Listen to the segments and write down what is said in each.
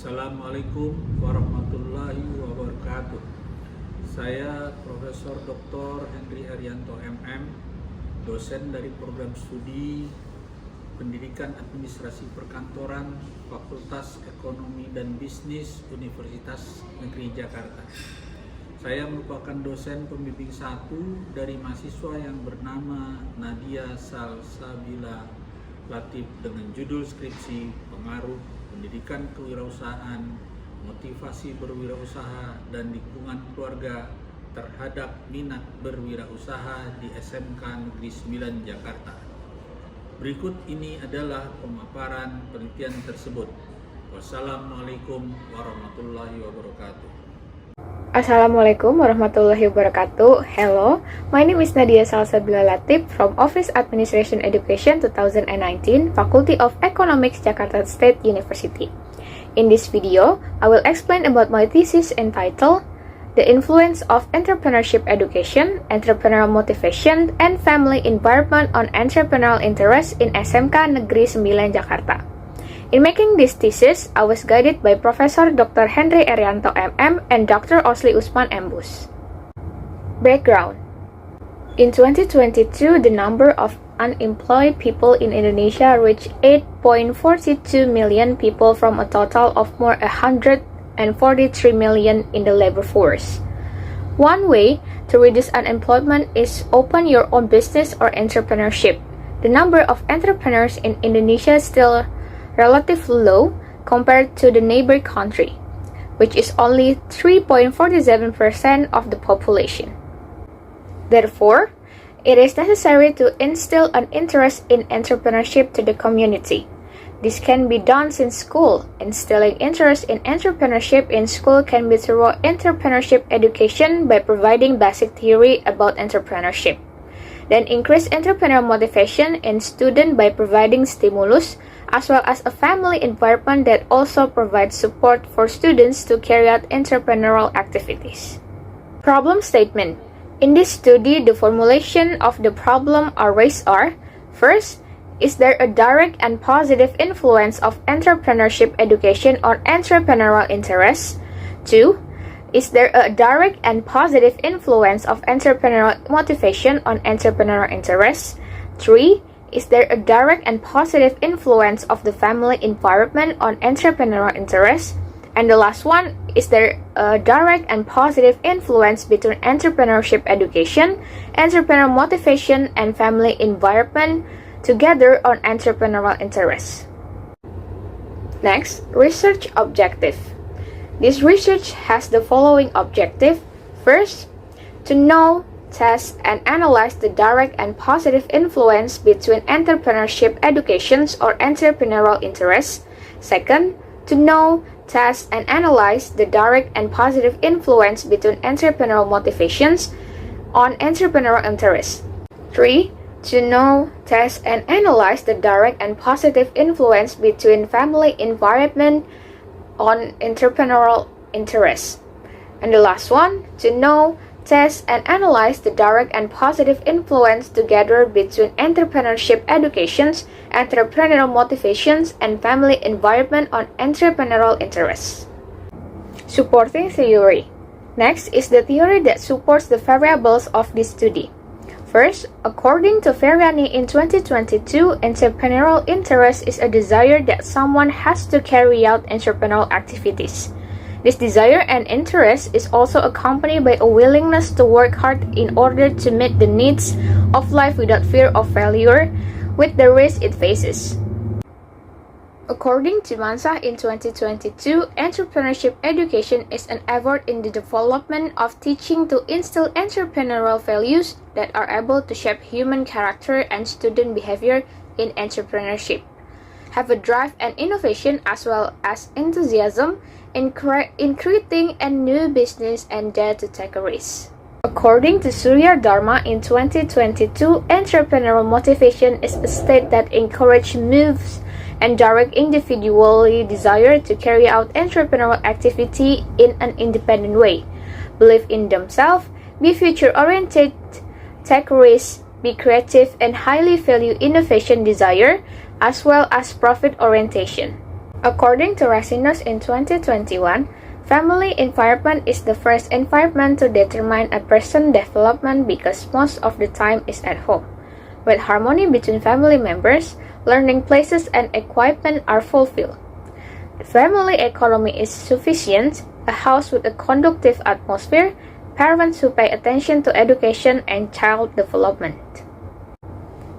Assalamualaikum warahmatullahi wabarakatuh. Saya Profesor Dr. Eryanto MM, dosen dari program studi Pendidikan Administrasi Perkantoran Fakultas Ekonomi dan Bisnis Universitas Negeri Jakarta. Saya merupakan dosen pembimbing 1 dari mahasiswa yang bernama Nadia Salsabila Latip dengan judul Skripsi, Pengaruh, Pendidikan, Kewirausahaan, Motivasi, Berwirausaha, dan Lingkungan, Keluarga, Terhadap, Minat, Berwirausaha di SMK Negeri 9 Jakarta. Berikut ini adalah pemaparan penelitian tersebut. Wassalamualaikum warahmatullahi wabarakatuh. Assalamualaikum warahmatullahi wabarakatuh. Hello, my name is Nadia Salsabila Latip from Office Administration Education 2019, Faculty of Economics, Jakarta State University. In this video, I will explain about my thesis entitled The Influence of Entrepreneurship Education, Entrepreneurial Motivation, and Family Environment on Entrepreneurial Interest in SMK Negeri 9 Jakarta. In making this thesis, I was guided by Professor Dr. Eryanto MM and Dr. Osli Usman Embus. Background. In 2022, the number of unemployed people in Indonesia reached 8.42 million people from a total of more 143 million in the labor force. One way to reduce unemployment is open your own business or entrepreneurship. The number of entrepreneurs in Indonesia is still relatively low compared to the neighbor country, which is only 3.47% of the population. Therefore, it is necessary to instill an interest in entrepreneurship to the community. This can be done since school. Instilling interest in entrepreneurship in school can be through entrepreneurship education by providing basic theory about entrepreneurship. Then increase entrepreneurial motivation in students by providing stimulus, as well as a family environment that also provides support for students to carry out entrepreneurial activities. Problem statement. In this study, the formulation of the problem are raised are: first, is there a direct and positive influence of entrepreneurship education on entrepreneurial interests? 2. Is there a direct and positive influence of entrepreneurial motivation on entrepreneurial interests? 3. Is there a direct and positive influence of the family environment on entrepreneurial interests? And the last one, is there a direct and positive influence between entrepreneurship education, entrepreneurial motivation, and family environment together on entrepreneurial interests? Next, research objective. This research has the following objective. First, to know, test, and analyze the direct and positive influence between entrepreneurship educations or entrepreneurial interests. Second, to know, test, and analyze the direct and positive influence between entrepreneurial motivations on entrepreneurial interests. 3. To know, test, and analyze the direct and positive influence between family environment on entrepreneurial interests. And the last one, to know, test, and analyze the direct and positive influence together between entrepreneurship educations, entrepreneurial motivations, and family environment on entrepreneurial interests. Supporting theory. Next is the theory that supports the variables of this study. First, according to Ferrani in 2022, entrepreneurial interest is a desire that someone has to carry out entrepreneurial activities. This desire and interest is also accompanied by a willingness to work hard in order to meet the needs of life without fear of failure, with the risk it faces. According to Mansah in 2022, entrepreneurship education is an effort in the development of teaching to instill entrepreneurial values that are able to shape human character and student behavior in entrepreneurship, have a drive and innovation as well as enthusiasm in creating a new business and dare to take a risk. According to Surya Dharma in 2022, entrepreneurial motivation is a state that encourages moves and direct individually desire to carry out entrepreneurial activity in an independent way, believe in themselves, be future-oriented, take risks, be creative, and highly value innovation desire, as well as profit orientation. According to Racinos in 2021, family environment is the first environment to determine a person's development because most of the time is at home. With harmony between family members, learning places and equipment are fulfilled. The family economy is sufficient, a house with a conducive atmosphere, parents who pay attention to education and child development.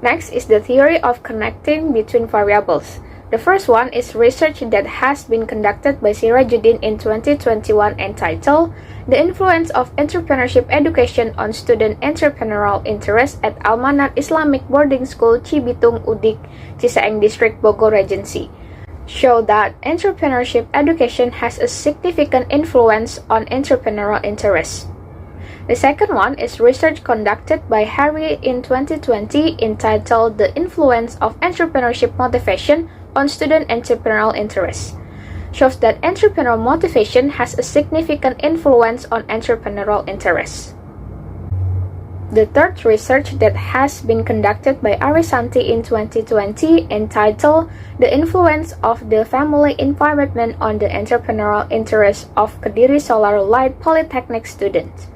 Next is the theory of connecting between variables. The first one is research that has been conducted by Sirajuddin in 2021 entitled The Influence of Entrepreneurship Education on Student Entrepreneurial Interest at Al-Manat Islamic Boarding School Cibitung Udik, Cisaeng District, Bogor Regency, show that entrepreneurship education has a significant influence on entrepreneurial interests. The second one is research conducted by Harry in 2020 entitled The Influence of Entrepreneurship Motivation on Student Entrepreneurial Interests, shows that entrepreneurial motivation has a significant influence on entrepreneurial interests. The third research that has been conducted by Arisanti in 2020 entitled The Influence of the Family Environment on the Entrepreneurial Interests of Kediri Solar Light Polytechnic students,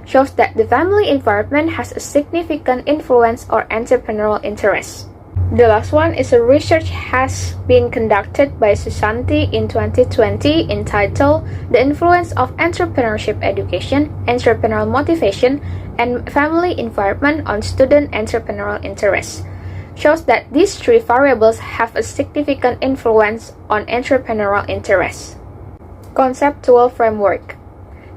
shows that the family environment has a significant influence on entrepreneurial interests. The last one is a research has been conducted by Susanti in 2020 entitled The Influence of Entrepreneurship Education, Entrepreneurial Motivation, and Family Environment on Student Entrepreneurial Interests, shows that these three variables have a significant influence on entrepreneurial interests. Conceptual Framework.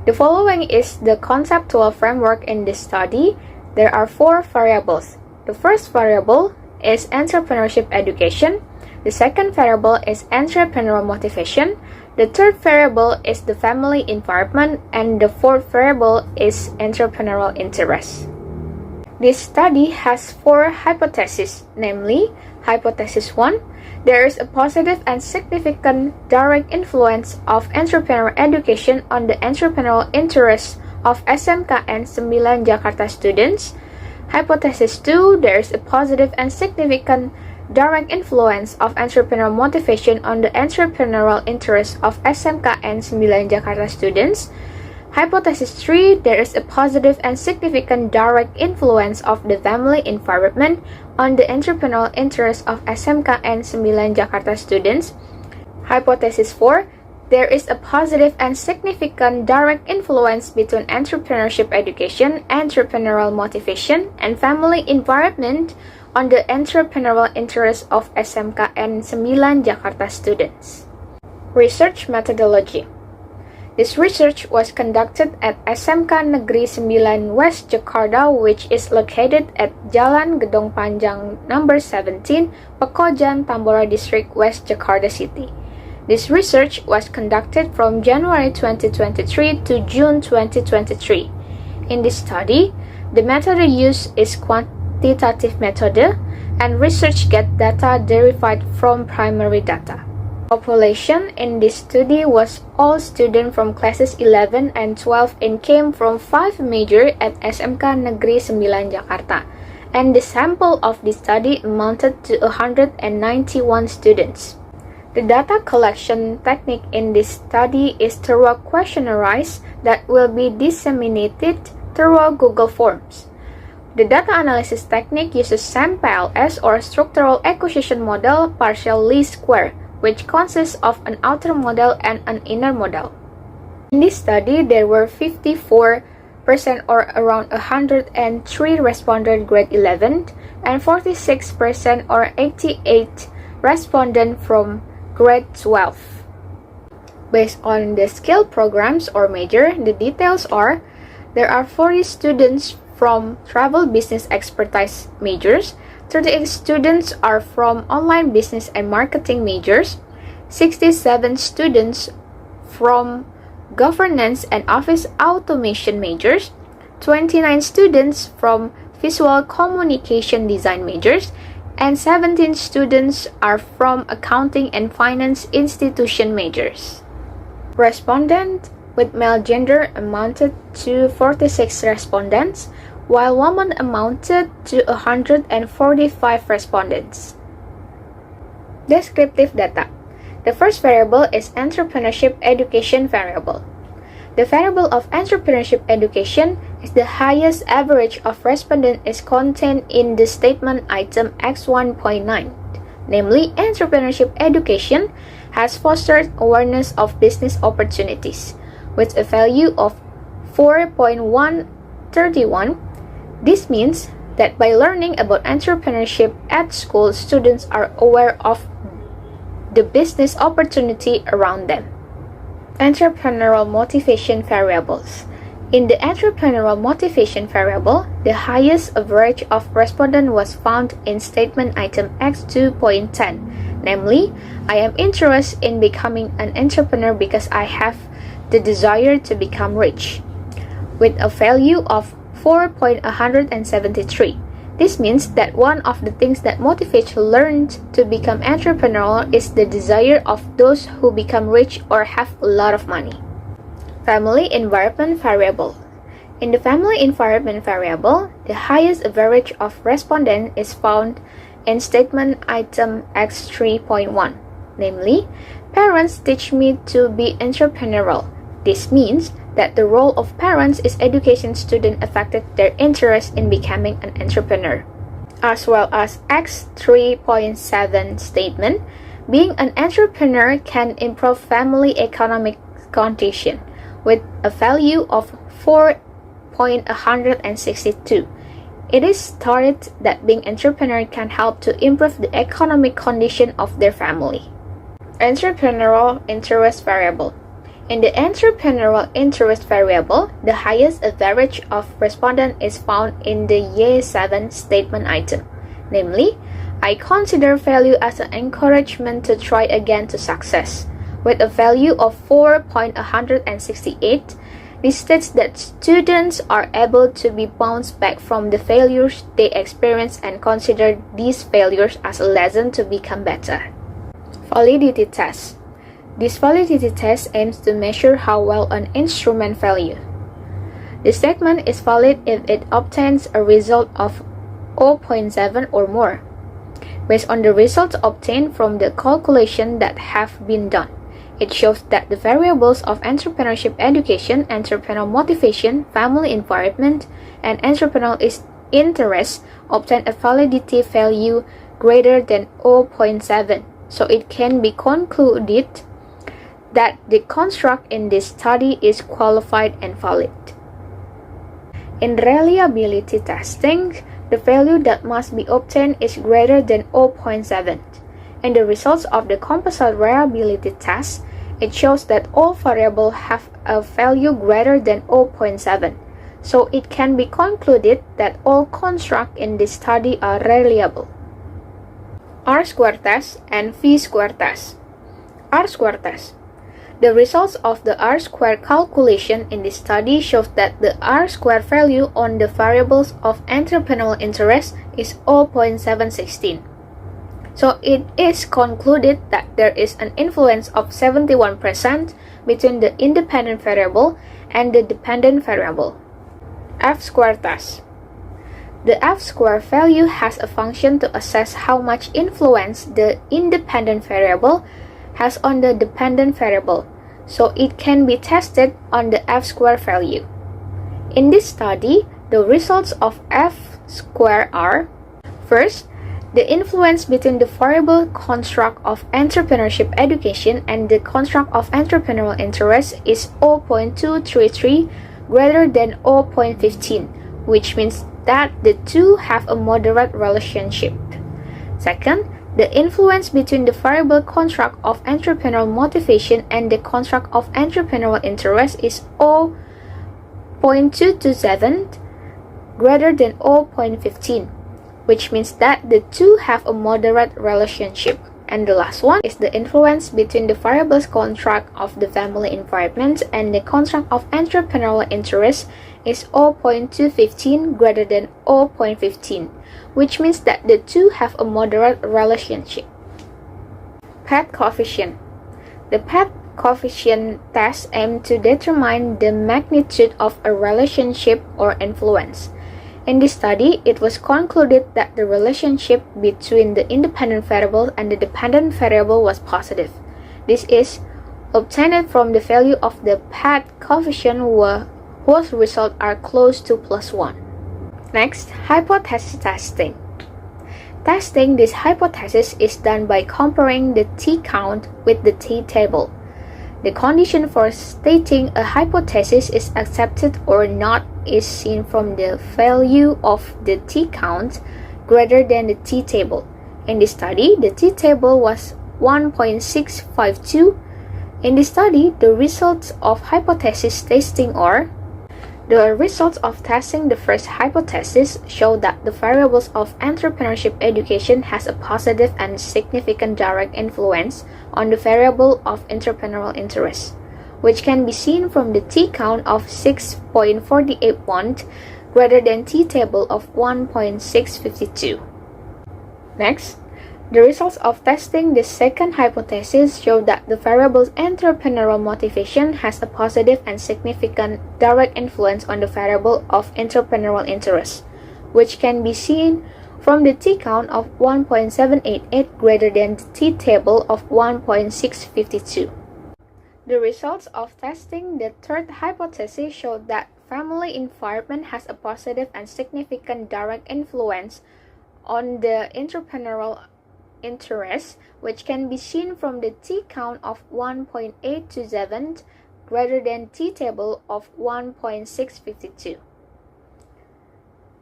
The following is the conceptual framework in this study. There are 4 variables. The first variable is entrepreneurship education. The second variable is entrepreneurial motivation. The third variable is the family environment, and the fourth variable is entrepreneurial interest. This study has 4 hypotheses, namely, Hypothesis 1, there is a positive and significant direct influence of entrepreneurial education on the entrepreneurial interests of SMKN 9 Jakarta students. Hypothesis 2, there is a positive and significant direct influence of entrepreneurial motivation on the entrepreneurial interests of SMKN 9 Jakarta students. Hypothesis 3, there is a positive and significant direct influence of the family environment on the entrepreneurial interests of SMKN 9 Jakarta students. Hypothesis 4, there is a positive and significant direct influence between entrepreneurship education, entrepreneurial motivation, and family environment on the entrepreneurial interests of SMKN 9 Jakarta students. Research methodology. This research was conducted at SMK Negeri 9 West Jakarta, which is located at Jalan Gedong Panjang number 17, Pekojan, Tambora District, West Jakarta City. This research was conducted from January 2023 to June 2023. In this study, the method used is quantitative method, and research get data derived from primary data. Population in this study was all students from classes 11 and 12 and came from 5 majors at SMK Negeri 9 Jakarta, and the sample of this study amounted to 191 students. The data collection technique in this study is through a questionnaires that will be disseminated through Google Forms. The data analysis technique uses SAM-PLS or Structural Acquisition Model partial least square, which consists of an outer model and an inner model. In this study, there were 54% or around 103 respondents grade 11 and 46% or 88 respondents from grade 12. Based on the skill programs or major, the details are there are 40 students from travel business expertise majors, 38 students are from online business and marketing majors, 67 students from governance and office automation majors, 29 students from visual communication design majors, and 17 students are from accounting and finance institution majors. Respondent with male gender amounted to 46 respondents, while women amounted to 145 respondents. Descriptive data. The first variable is entrepreneurship education variable. The variable of entrepreneurship education is the highest average of respondent is contained in the statement item X1.9. Namely, entrepreneurship education has fostered awareness of business opportunities with a value of 4.131. This means that by learning about entrepreneurship at school, students are aware of the business opportunity around them. Entrepreneurial motivation variables. In the entrepreneurial motivation variable, the highest average of respondent was found in statement item X2.10, namely, I am interested in becoming an entrepreneur because I have the desire to become rich, with a value of 4.173. This means that one of the things that motivates learned to become entrepreneurial is the desire of those who become rich or have a lot of money. Family environment variable. In the family environment variable, the highest average of respondent is found in statement item X3.1, namely, parents teach me to be entrepreneurial. This means that the role of parents is education student affected their interest in becoming an entrepreneur. As well as X3.7 statement, being an entrepreneur can improve family economic condition with a value of 4.162. It is stated that being entrepreneur can help to improve the economic condition of their family. Entrepreneurial interest variable. In the entrepreneurial interest variable, the highest average of respondent is found in the Y7 statement item, namely, I consider failure as an encouragement to try again to success. With a value of 4.168, this states that students are able to be bounced back from the failures they experience and consider these failures as a lesson to become better. Validity test. This validity test aims to measure how well an instrument values. The statement is valid if it obtains a result of 0.7 or more, based on the results obtained from the calculation that have been done. It shows that the variables of entrepreneurship education, entrepreneurial motivation, family environment, and entrepreneurial interest obtain a validity value greater than 0.7, so it can be concluded that the construct in this study is qualified and valid. In reliability testing, the value that must be obtained is greater than 0.7. In the results of the composite reliability test, it shows that all variables have a value greater than 0.7, so it can be concluded that all constructs in this study are reliable. R-square test and V-square test. R-square test. The results of the R-square calculation in this study shows that the R-square value on the variables of entrepreneurial interest is 0.716. So it is concluded that there is an influence of 71% between the independent variable and the dependent variable. F-square test. The F-square value has a function to assess how much influence the independent variable has on the dependent variable, so it can be tested on the F-square value. In this study, the results of F-square are: first, the influence between the variable construct of entrepreneurship education and the construct of entrepreneurial interest is 0.233 greater than 0.15, which means that the two have a moderate relationship. Second, the influence between the variable construct of entrepreneurial motivation and the construct of entrepreneurial interest is 0.227 greater than 0.15, which means that the two have a moderate relationship. And the last one is the influence between the variables construct of the family environment and the construct of entrepreneurial interest is 0.215 greater than 0.15, which means that the two have a moderate relationship. PET coefficient. The PET coefficient test aims to determine the magnitude of a relationship or influence. In this study, it was concluded that the relationship between the independent variable and the dependent variable was positive. This is obtained from the value of the path coefficient whose results are close to +1. Next, hypothesis testing. Testing this hypothesis is done by comparing the t-count with the t-table. The condition for stating a hypothesis is accepted or not is seen from the value of the t-count greater than the t-table. In this study, the t-table was 1.652. In this study, the results of hypothesis testing are: the results of testing the first hypothesis show that the variables of entrepreneurship education has a positive and significant direct influence on the variable of entrepreneurial interest, which can be seen from the t-count of 6.481 greater than t-table of 1.652. Next, the results of testing the second hypothesis show that the variable's entrepreneurial motivation has a positive and significant direct influence on the variable of entrepreneurial interest, which can be seen from the t-count of 1.788 greater than the t-table of 1.652. The results of testing the third hypothesis show that family environment has a positive and significant direct influence on the entrepreneurial interest, which can be seen from the t-count of 1.827 greater than t-table of 1.652.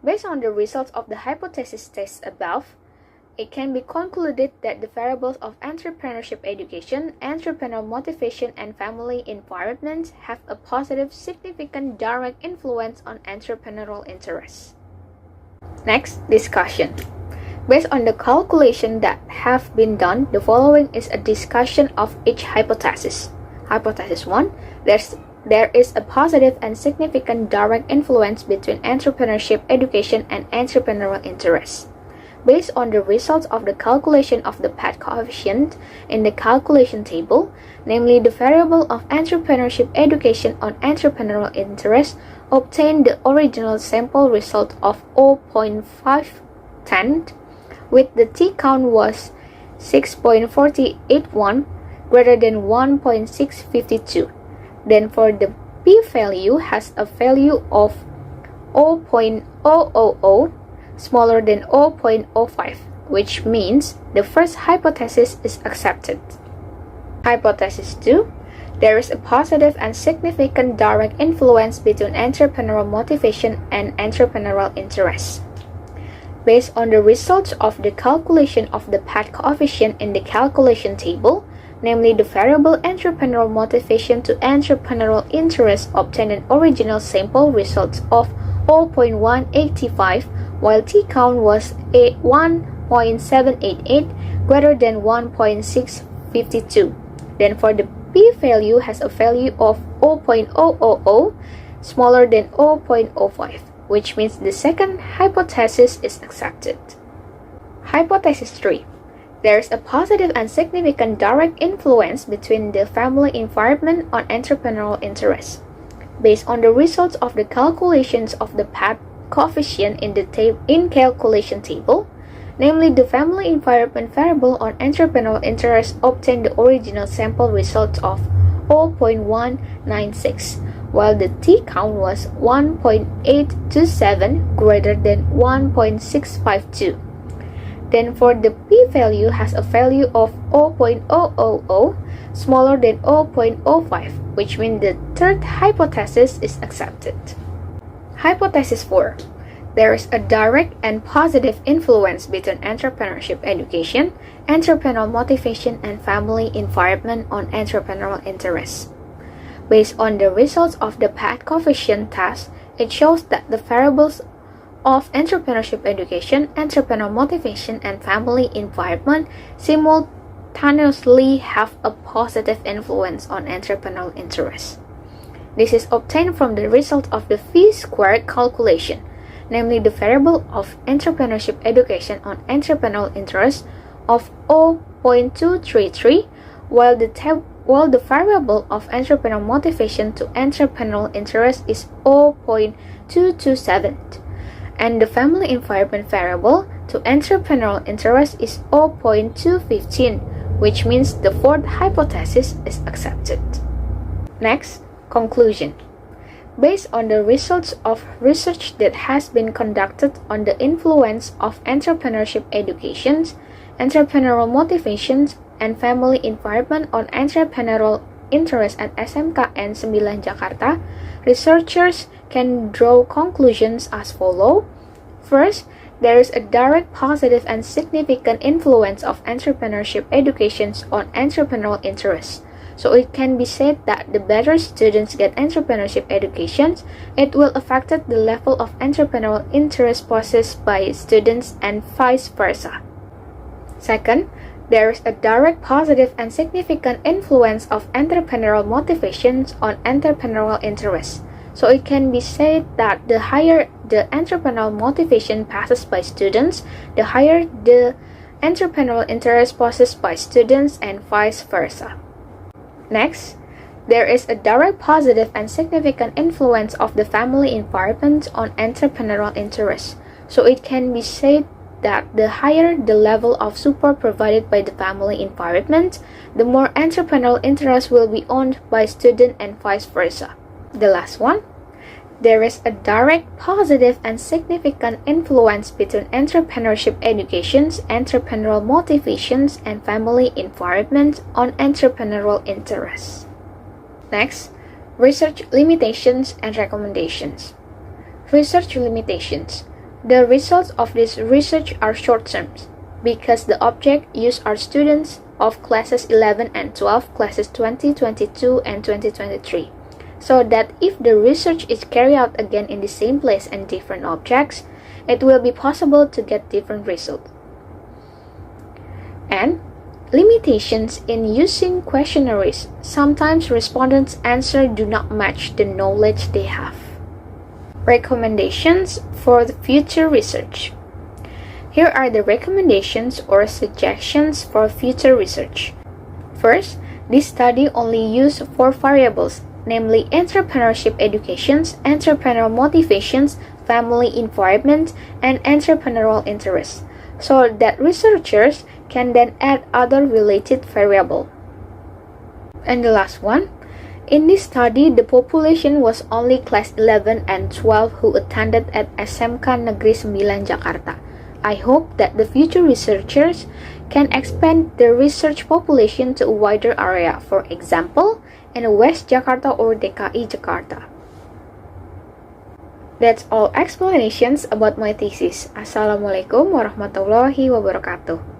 Based on the results of the hypothesis test above, it can be concluded that the variables of entrepreneurship education, entrepreneurial motivation, and family environment have a positive, significant direct influence on entrepreneurial interests. Next, discussion. Based on the calculation that have been done, the following is a discussion of each hypothesis. Hypothesis 1. There is a positive and significant direct influence between entrepreneurship education and entrepreneurial interests. Based on the results of the calculation of the path coefficient in the calculation table, namely the variable of entrepreneurship education on entrepreneurial interest, obtained the original sample result of 0.510, with the t-count was 6.4081 greater than 1.652. Then for the p-value has a value of 0.000 smaller than 0.05, which means the first hypothesis is accepted. Hypothesis 2. There is a positive and significant direct influence between entrepreneurial motivation and entrepreneurial interest. Based on the results of the calculation of the path coefficient in the calculation table, namely the variable entrepreneurial motivation to entrepreneurial interest, obtained an original sample result of 0.185, while t-count was 1.788 greater than 1.652. Then for the p-value has a value of 0.000 smaller than 0.05, which means the second hypothesis is accepted. Hypothesis 3. There is a positive and significant direct influence between the family environment on entrepreneurial interests. Based on the results of the calculations of the path coefficient in the calculation table, namely the family environment variable on entrepreneurial interest, obtained the original sample result of 0.196, while the t-count was 1.827 greater than 1.652. Then for the p-value has a value of 0.000 smaller than 0.05, which means the third hypothesis is accepted. Hypothesis 4. There is a direct and positive influence between entrepreneurship education, entrepreneurial motivation, and family environment on entrepreneurial interests. Based on the results of the path coefficient test, it shows that the variables of entrepreneurship education, entrepreneurial motivation, and family environment simultaneously have a positive influence on entrepreneurial interests. This is obtained from the result of the v-squared calculation, namely the variable of entrepreneurship education on entrepreneurial interest of 0.233, while the variable of entrepreneurial motivation to entrepreneurial interest is 0.227, and the family environment variable to entrepreneurial interest is 0.215, which means the fourth hypothesis is accepted. Next, conclusion. Based on the results of research that has been conducted on the influence of entrepreneurship educations, entrepreneurial motivations, and family environment on entrepreneurial interest at SMKN 9 Jakarta, researchers can draw conclusions as follows. First, there is a direct positive and significant influence of entrepreneurship educations on entrepreneurial interests. So it can be said that the better students get entrepreneurship educations, it will affect the level of entrepreneurial interest possessed by students and vice versa. Second, there is a direct positive and significant influence of entrepreneurial motivations on entrepreneurial interests. So it can be said that the higher the entrepreneurial motivation passes by students, the higher the entrepreneurial interest possessed by students and vice versa. Next, there is a direct positive and significant influence of the family environment on entrepreneurial interests. So it can be said that the higher the level of support provided by the family environment, the more entrepreneurial interest will be owned by student and vice versa. The last one, there is a direct positive and significant influence between entrepreneurship educations, entrepreneurial motivations, and family environment on entrepreneurial interests. Next, research limitations and recommendations. Research limitations. The results of this research are short-term because the object used are students of classes 11 and 12, classes 2022 and 2023. So that if the research is carried out again in the same place and different objects, it will be possible to get different results. And limitations in using questionnaires. Sometimes respondents' answers do not match the knowledge they have. Recommendations for the future research. Here are the recommendations or suggestions for future research. First, this study only used 4 variables, namely entrepreneurship educations, entrepreneurial motivations, family environment, and entrepreneurial interests, so that researchers can then add other related variables. And the last one, in this study, the population was only class 11 and 12 who attended at SMK Negeri 9 Jakarta. I hope that the future researchers can expand the research population to a wider area, for example, in West Jakarta or DKI Jakarta. That's all explanations about my thesis. Assalamualaikum warahmatullahi wabarakatuh.